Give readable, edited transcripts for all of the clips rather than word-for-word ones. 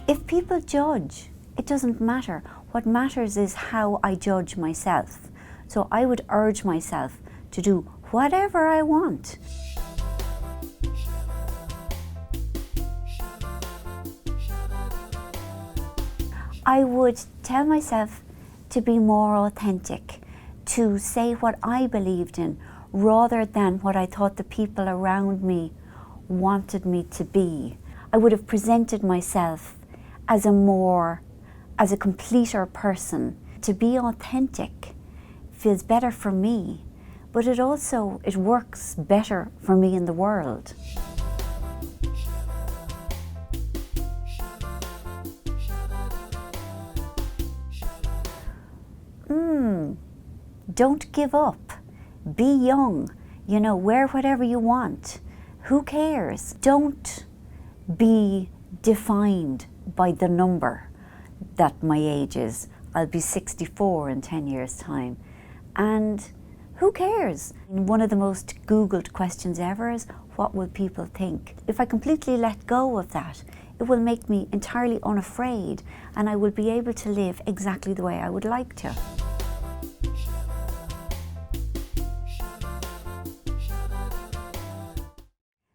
If people judge, it doesn't matter. What matters is how I judge myself. So I would urge myself to do whatever I want. I would tell myself to be more authentic, to say what I believed in rather than what I thought the people around me wanted me to be. I would have presented myself as a completer person. To be authentic feels better for me, but it works better for me in the world. Don't give up. Be young. Wear whatever you want. Who cares? Don't be defined by the number that my age is. I'll be 64 in 10 years' time. And who cares? One of the most Googled questions ever is, what will people think? If I completely let go of that, it will make me entirely unafraid, and I will be able to live exactly the way I would like to.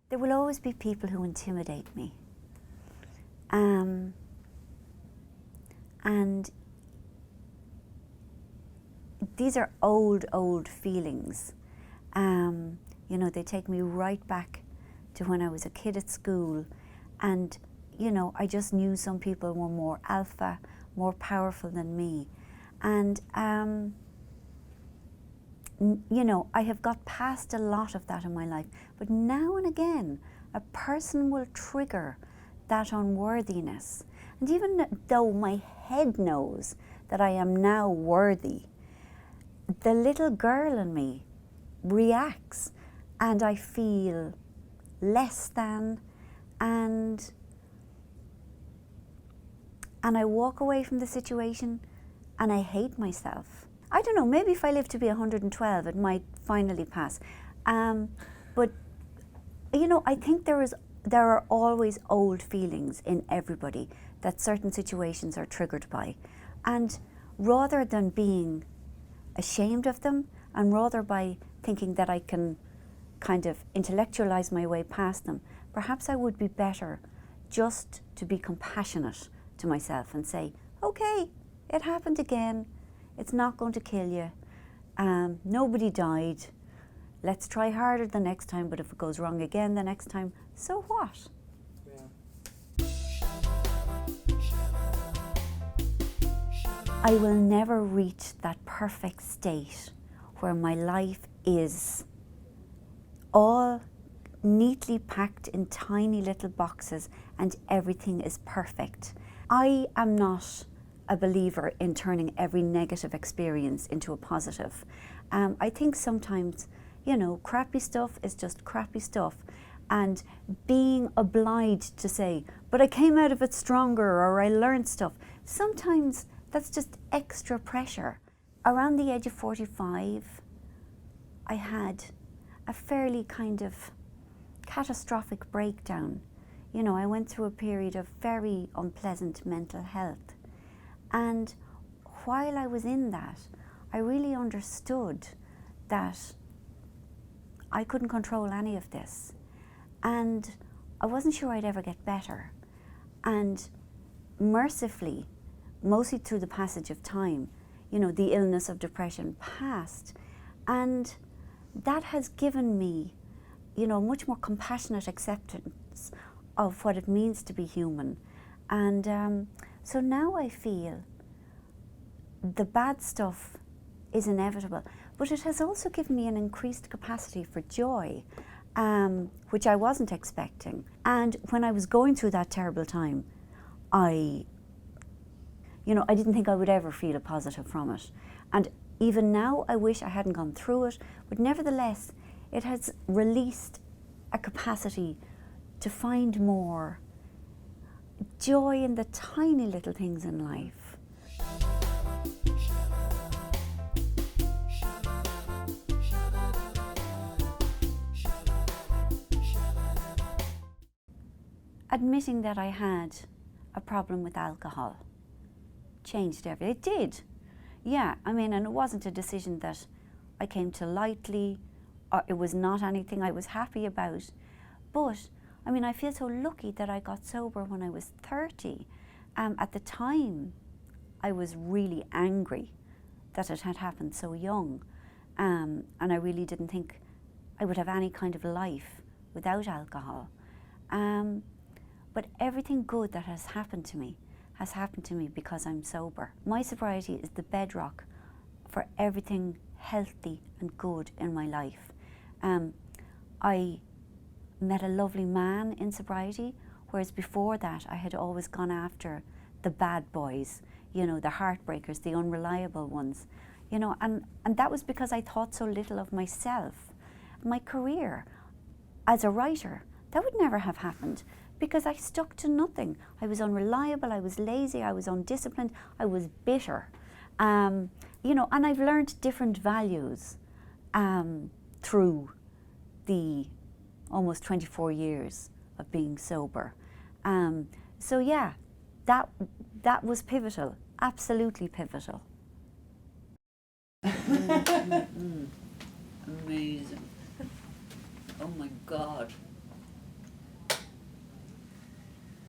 There will always be people who intimidate me. And these are old feelings. They take me right back to when I was a kid at school, and I just knew some people were more alpha, more powerful than me. And I have got past a lot of that in my life, but now and again, a person will trigger that unworthiness. And even though my head knows that I am now worthy, the little girl in me reacts, and I feel less than, and I walk away from the situation and I hate myself. I don't know, maybe if I live to be 112, it might finally pass. But I think there are always old feelings in everybody that certain situations are triggered by. And rather than being ashamed of them, and rather by thinking that I can kind of intellectualize my way past them, perhaps I would be better just to be compassionate to myself and say, okay, it happened again. It's not going to kill you. Nobody died. Let's try harder the next time, but if it goes wrong again the next time, so what? Yeah. I will never reach that perfect state where my life is all neatly packed in tiny little boxes and everything is perfect. I am not a believer in turning every negative experience into a positive. I think sometimes, crappy stuff is just crappy stuff, and being obliged to say, but I came out of it stronger, or I learned stuff, sometimes that's just extra pressure. Around the age of 45, I had a fairly kind of catastrophic breakdown. I went through a period of very unpleasant mental health. And while I was in that, I really understood that I couldn't control any of this. And I wasn't sure I'd ever get better. And mercifully, mostly through the passage of time, the illness of depression passed. And that has given me, much more compassionate acceptance of what it means to be human. And so now I feel the bad stuff is inevitable, but it has also given me an increased capacity for joy, which I wasn't expecting. And when I was going through that terrible time, I didn't think I would ever feel a positive from it. And even now, I wish I hadn't gone through it, but nevertheless, it has released a capacity to find more joy in the tiny little things in life. Admitting that I had a problem with alcohol. Changed everything. It did. Yeah, I mean, and it wasn't a decision that I came to lightly, or it was not anything I was happy about. But, I mean, I feel so lucky that I got sober when I was 30. At the time, I was really angry that it had happened so young. And I really didn't think I would have any kind of life without alcohol. But everything good that has happened to me because I'm sober. My sobriety is the bedrock for everything healthy and good in my life. I met a lovely man in sobriety, whereas before that I had always gone after the bad boys, you know, the heartbreakers, the unreliable ones, you know, and that was because I thought so little of myself. My career as a writer, that would never have happened because I stuck to nothing. I was unreliable, I was lazy, I was undisciplined, I was bitter. You know, and I've learned different values through the almost 24 years of being sober. So yeah, that was pivotal, absolutely pivotal. Amazing. Oh my God.